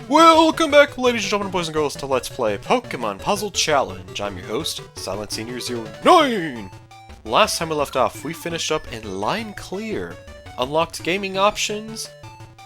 Welcome back, ladies and gentlemen, boys and girls, to Let's Play Pokemon Puzzle Challenge. I'm your host, Silent Senior 09. Last time we left off, we finished up in Line Clear, unlocked gaming options,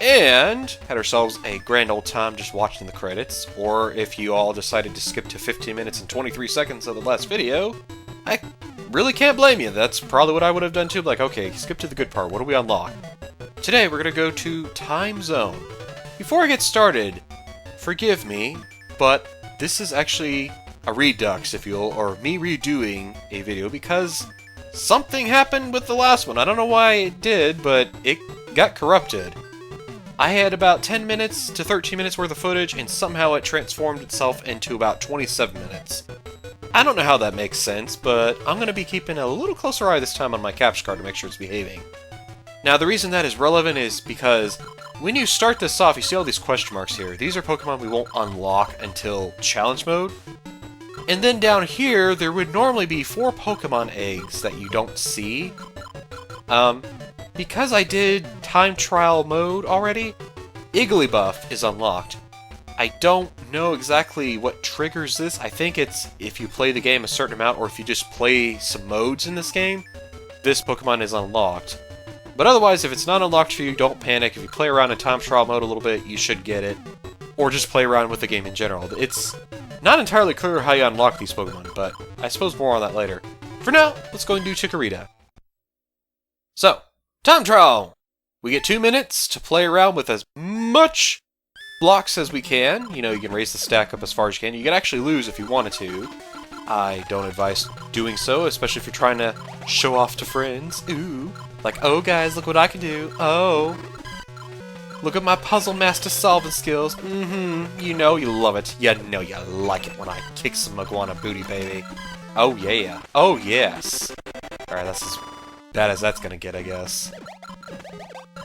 and had ourselves a grand old time just watching the credits. Or if you all decided to skip to 15 minutes and 23 seconds of the last video, I really can't blame you. That's probably what I would have done too. Like, okay, skip to the good part. What do we unlock? Today we're going to go to Time Zone. Before I get started, forgive me, but this is actually a redux, if you will, or me redoing a video because something happened with the last one. I don't know why it did, but it got corrupted. I had about 10 minutes to 13 minutes worth of footage, and somehow it transformed itself into about 27 minutes. I don't know how that makes sense, but I'm going to be keeping a little closer eye this time on my capture card to make sure it's behaving. Now, the reason that is relevant is because when you start this off, you see all these question marks here. These are Pokemon we won't unlock until Challenge Mode. And then down here, there would normally be 4 Pokemon eggs that you don't see. Because I did Time Trial Mode already, Igglybuff is unlocked. I don't know exactly what triggers this. I think it's if you play the game a certain amount, or if you just play some modes in this game, this Pokemon is unlocked. But otherwise, if it's not unlocked for you, don't panic. If you play around in Time Trial Mode a little bit, you should get it. Or just play around with the game in general. It's not entirely clear how you unlock these Pokemon, but I suppose more on that later. For now, let's go and do Chikorita. So, Time Trial! We get 2 minutes to play around with as much blocks as we can. You know, you can raise the stack up as far as you can. You can actually lose if you wanted to. I don't advise doing so, especially if you're trying to show off to friends. Ooh. Like, oh guys, look what I can do. Oh. Look at my puzzle master solving skills. You know you love it. You know you like it when I kick some iguana booty, baby. Oh yeah. Oh yes. Alright, that's as bad as that's gonna get, I guess.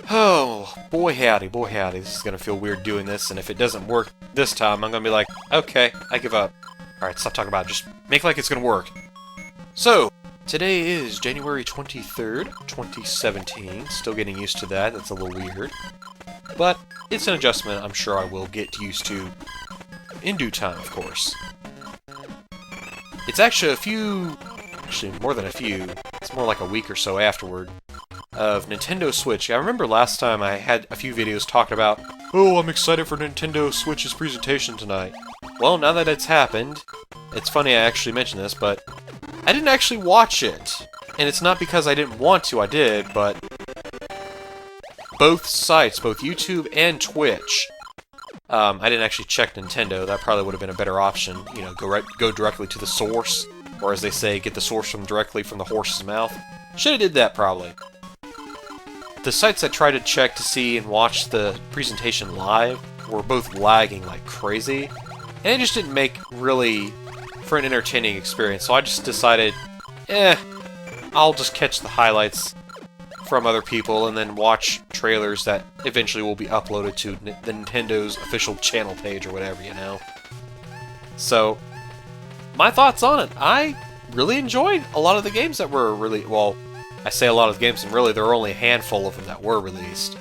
Oh, boy howdy, boy howdy. This is gonna feel weird doing this, and if it doesn't work this time, I'm gonna be like, okay, I give up. Alright, stop talking about it. Just make like it's gonna work. So, today is January 23rd, 2017. Still getting used to that. That's a little weird. But it's an adjustment I'm sure I will get used to in due time, of course. It's actually more than a few. It's more like a week or so afterward of Nintendo Switch. I remember last time I had a few videos talking about, oh, I'm excited for Nintendo Switch's presentation tonight. Well, now that it's happened, it's funny I actually mentioned this, but I didn't actually watch it. And it's not because I didn't want to, I did, but both sites, both YouTube and Twitch, I didn't actually check Nintendo. That probably would have been a better option. You know, go directly to the source, or as they say, get the source directly from the horse's mouth. Should have did that, probably. The sites I tried to check to see and watch the presentation live were both lagging like crazy, and it just didn't make really for an entertaining experience, so I just decided, I'll just catch the highlights from other people and then watch trailers that eventually will be uploaded to the Nintendo's official channel page or whatever, you know. So, my thoughts on it. I really enjoyed a lot of the games that were well, I say a lot of the games, and really there are only a handful of them that were released.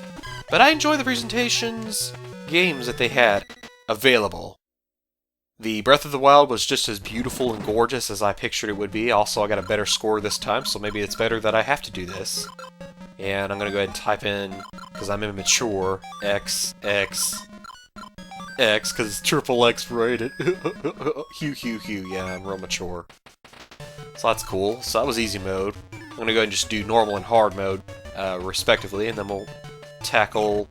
But I enjoy the presentations, games that they had available. The Breath of the Wild was just as beautiful and gorgeous as I pictured it would be. Also, I got a better score this time, so maybe it's better that I have to do this. And I'm going to go ahead and type in, because I'm immature, X, because it's triple X rated. Hugh, yeah, I'm real mature. So that's cool. So that was easy mode. I'm going to go ahead and just do normal and hard mode, respectively, and then we'll tackle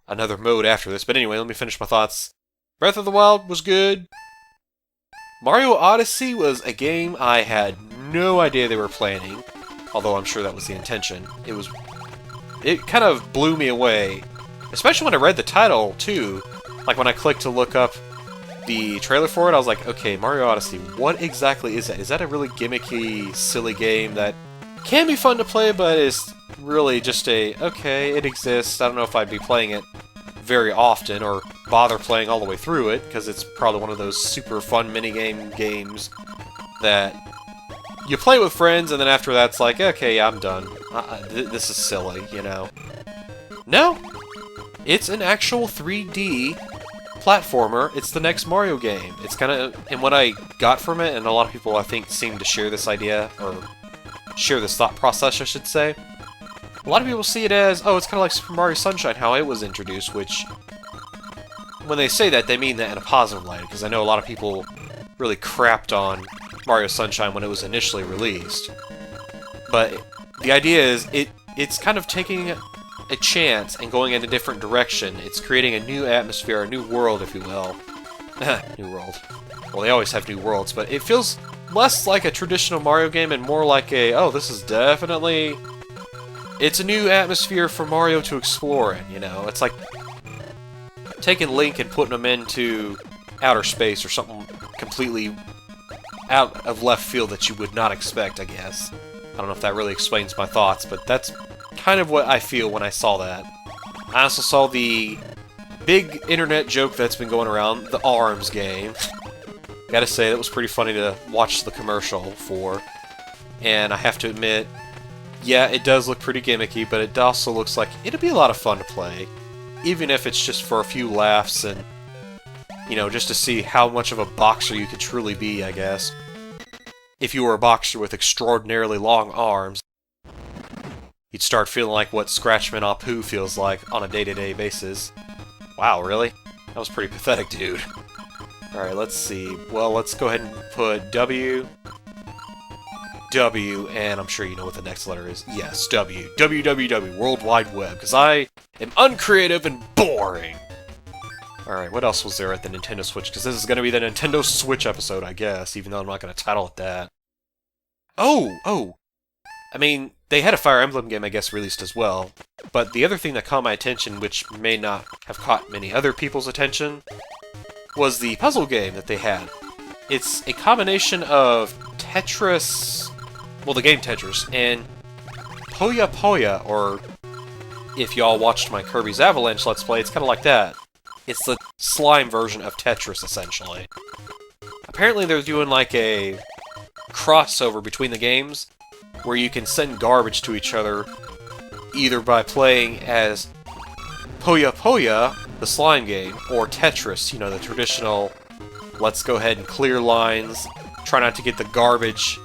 another mode after this. But anyway, let me finish my thoughts. Breath of the Wild was good. Mario Odyssey was a game I had no idea they were planning, although I'm sure that was the intention. It kind of blew me away, especially when I read the title, too. Like, when I clicked to look up the trailer for it, I was like, okay, Mario Odyssey, what exactly is that? Is that a really gimmicky, silly game that can be fun to play, but is really just okay, it exists, I don't know if I'd be playing it very often, or bother playing all the way through it, because it's probably one of those super fun minigame games that you play with friends, and then after that it's like, okay, I'm done. This is silly, you know. No! It's an actual 3D platformer. It's the next Mario game. It's kind of, and what I got from it, and a lot of people I think seem to share this idea, or share this thought process, I should say. A lot of people see it as, oh, it's kind of like Super Mario Sunshine, how it was introduced, which, when they say that, they mean that in a positive light, because I know a lot of people really crapped on Mario Sunshine when it was initially released. But the idea is, it's kind of taking a chance and going in a different direction. It's creating a new atmosphere, a new world, if you will. New world. Well, they always have new worlds, but it feels less like a traditional Mario game and more like a, oh, this is definitely... It's a new atmosphere for Mario to explore in, you know? It's like taking Link and putting him into outer space or something completely out of left field that you would not expect, I guess. I don't know if that really explains my thoughts, but that's kind of what I feel when I saw that. I also saw the big internet joke that's been going around, the ARMS game. Gotta say, that was pretty funny to watch the commercial for. And I have to admit, yeah, it does look pretty gimmicky, but it also looks like it'd be a lot of fun to play. Even if it's just for a few laughs and, you know, just to see how much of a boxer you could truly be, I guess. If you were a boxer with extraordinarily long arms, you'd start feeling like what Scratchman Apu feels like on a day-to-day basis. Wow, really? That was pretty pathetic, dude. Alright, let's see. Well, let's go ahead and put W, and I'm sure you know what the next letter is. Yes, W. WWW, World Wide Web, because I am uncreative and boring. Alright, what else was there at the Nintendo Switch? Because this is going to be the Nintendo Switch episode, I guess, even though I'm not going to title it that. Oh! I mean, they had a Fire Emblem game, I guess, released as well. But the other thing that caught my attention, which may not have caught many other people's attention, was the puzzle game that they had. It's a combination of Tetris... Well, the game Tetris, and Puyo Puyo, or if y'all watched my Kirby's Avalanche Let's Play, it's kind of like that. It's the slime version of Tetris, essentially. Apparently they're doing like a crossover between the games, where you can send garbage to each other, either by playing as Puyo Puyo, the slime game, or Tetris, you know, the traditional, let's go ahead and clear lines, try not to get the garbage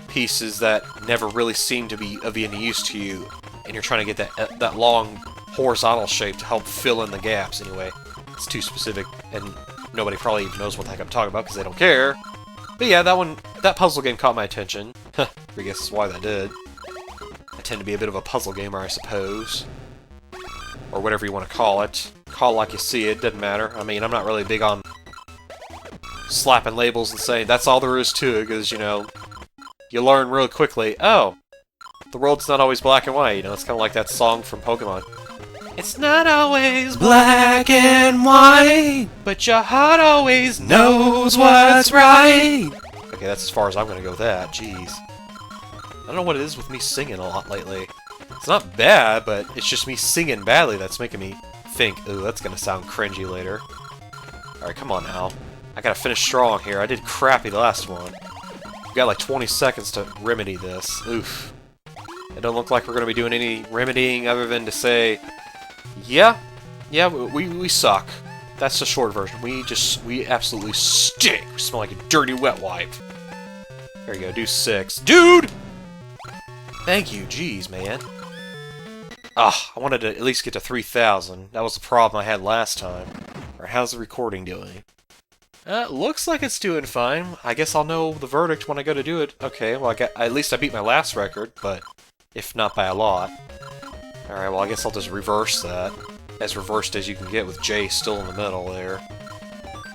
pieces that never really seem to be of any use to you, and you're trying to get that long horizontal shape to help fill in the gaps. Anyway, it's too specific, and nobody probably even knows what the heck I'm talking about because they don't care. But yeah, that puzzle game caught my attention. I guess that's why that did. I tend to be a bit of a puzzle gamer, I suppose. Or whatever you want to call it. Call it like you see it, doesn't matter. I mean, I'm not really big on slapping labels and saying that's all there is to it, because, you know, you learn real quickly, oh, the world's not always black and white, you know, it's kind of like that song from Pokemon. It's not always black and white, but your heart always knows what's right. Okay, that's as far as I'm gonna go with that, jeez. I don't know what it is with me singing a lot lately. It's not bad, but it's just me singing badly that's making me think, ooh, that's gonna sound cringy later. Alright, come on now. I gotta finish strong here. I did crappy the last one. We've got like 20 seconds to remedy this. Oof. It don't look like we're gonna be doing any remedying other than to say, yeah, we suck. That's the short version. We absolutely stink. We smell like a dirty wet wipe. There you go, do 6. Dude! Thank you, jeez, man. Ah, I wanted to at least get to 3,000. That was the problem I had last time. Alright, how's the recording doing? Looks like it's doing fine. I guess I'll know the verdict when I go to do it. Okay, well, at least I beat my last record, but if not by a lot. Alright, well, I guess I'll just reverse that. As reversed as you can get with J still in the middle there.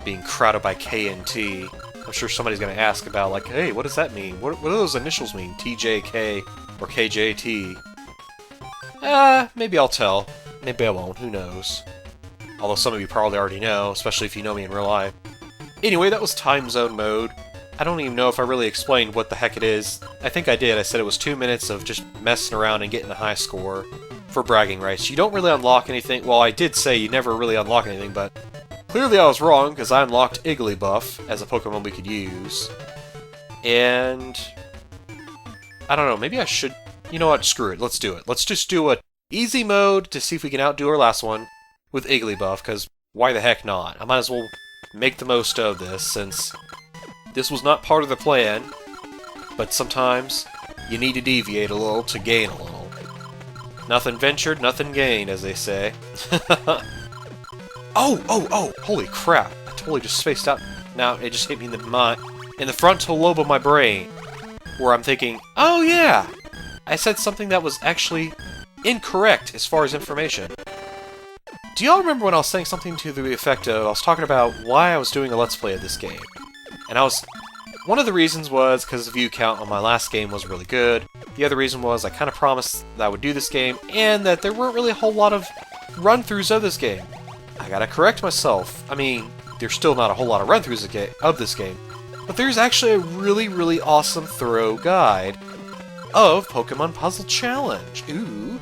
Being crowded by K and T. I'm sure somebody's going to ask about, like, hey, what does that mean? What do those initials mean? TJK or KJT? Maybe I'll tell. Maybe I won't. Who knows? Although some of you probably already know, especially if you know me in real life. Anyway, that was Time Zone Mode. I don't even know if I really explained what the heck it is. I think I did. I said it was 2 minutes of just messing around and getting a high score for bragging rights. You don't really unlock anything. Well, I did say you never really unlock anything, but clearly I was wrong, because I unlocked Igglybuff as a Pokemon we could use. And I don't know, maybe I should... You know what? Screw it. Let's do it. Let's just do a easy mode to see if we can outdo our last one with Igglybuff, because why the heck not? I might as well make the most of this, since this was not part of the plan, but sometimes you need to deviate a little to gain a little. Nothing ventured, nothing gained, as they say. Oh! Holy crap! I totally just spaced out. Now it just hit me in the frontal lobe of my brain, where I'm thinking, oh yeah! I said something that was actually incorrect as far as information. Do y'all remember when I was saying something to the effect of, I was talking about why I was doing a Let's Play of this game? And one of the reasons was because the view count on my last game was really good. The other reason was I kind of promised that I would do this game, and that there weren't really a whole lot of run-throughs of this game. I gotta correct myself. I mean, there's still not a whole lot of run-throughs of this game, but there's actually a really, really awesome thorough guide of Pokemon Puzzle Challenge. Ooh.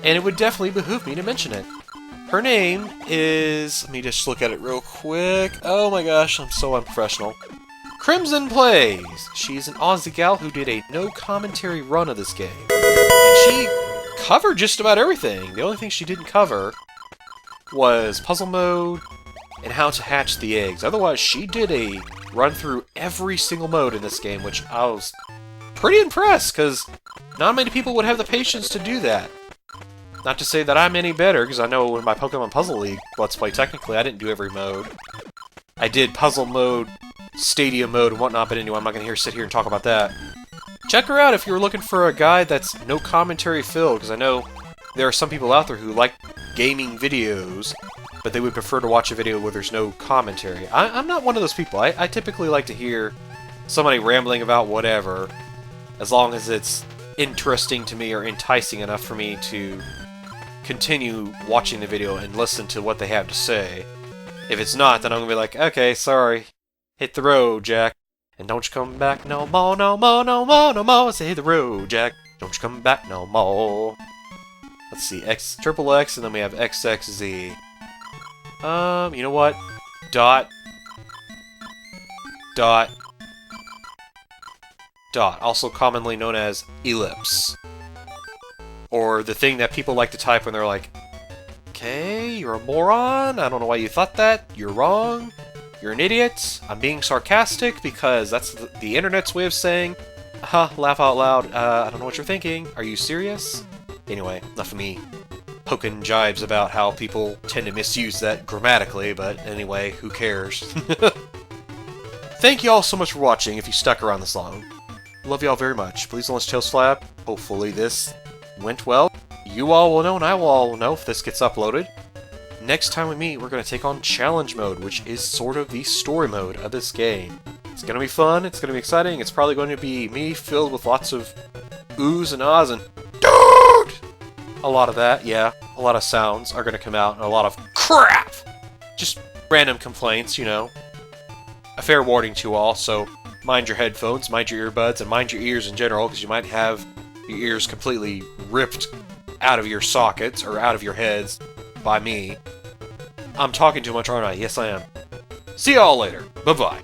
And it would definitely behoove me to mention it. Her name is... Let me just look at it real quick. Oh my gosh, I'm so unprofessional. Crimson Plays! She's an Aussie gal who did a no-commentary run of this game. And she covered just about everything. The only thing she didn't cover was puzzle mode and how to hatch the eggs. Otherwise, she did a run through every single mode in this game, which I was pretty impressed, because not many people would have the patience to do that. Not to say that I'm any better, because I know in my Pokemon Puzzle League Let's Play, technically, I didn't do every mode. I did puzzle mode, stadium mode, and whatnot, but anyway, I'm not going to sit here and talk about that. Check her out if you're looking for a guide that's no commentary filled, because I know there are some people out there who like gaming videos, but they would prefer to watch a video where there's no commentary. I'm not one of those people. I typically like to hear somebody rambling about whatever, as long as it's interesting to me or enticing enough for me to continue watching the video and listen to what they have to say. If it's not, then I'm gonna be like, okay, sorry, hit the road, Jack, and don't you come back no more, no more, no more, no more. Say hit the road, Jack, don't you come back no more. Let's see, triple X, and then we have XXZ. You know what? Dot. Also commonly known as ellipse. Or the thing that people like to type when they're like, okay, you're a moron, I don't know why you thought that, you're wrong, you're an idiot, I'm being sarcastic because that's the internet's way of saying, laugh out loud, I don't know what you're thinking, are you serious? Anyway, enough of me poking jibes about how people tend to misuse that grammatically, but anyway, who cares? Thank you all so much for watching if you stuck around this long. Love y'all very much. Please don't let your tails flap. Hopefully this went well. You all will know, and I will all know if this gets uploaded. Next time we meet, we're going to take on Challenge Mode, which is sort of the story mode of this game. It's going to be fun, it's going to be exciting, it's probably going to be me filled with lots of oohs and ahs and dude! A lot of that, yeah. A lot of sounds are going to come out, and a lot of crap! Just random complaints, you know. A fair warning to you all, so mind your headphones, mind your earbuds, and mind your ears in general, because you might have your ears completely ripped out of your sockets, or out of your heads, by me. I'm talking too much, aren't I? Yes, I am. See y'all later. Bye-bye.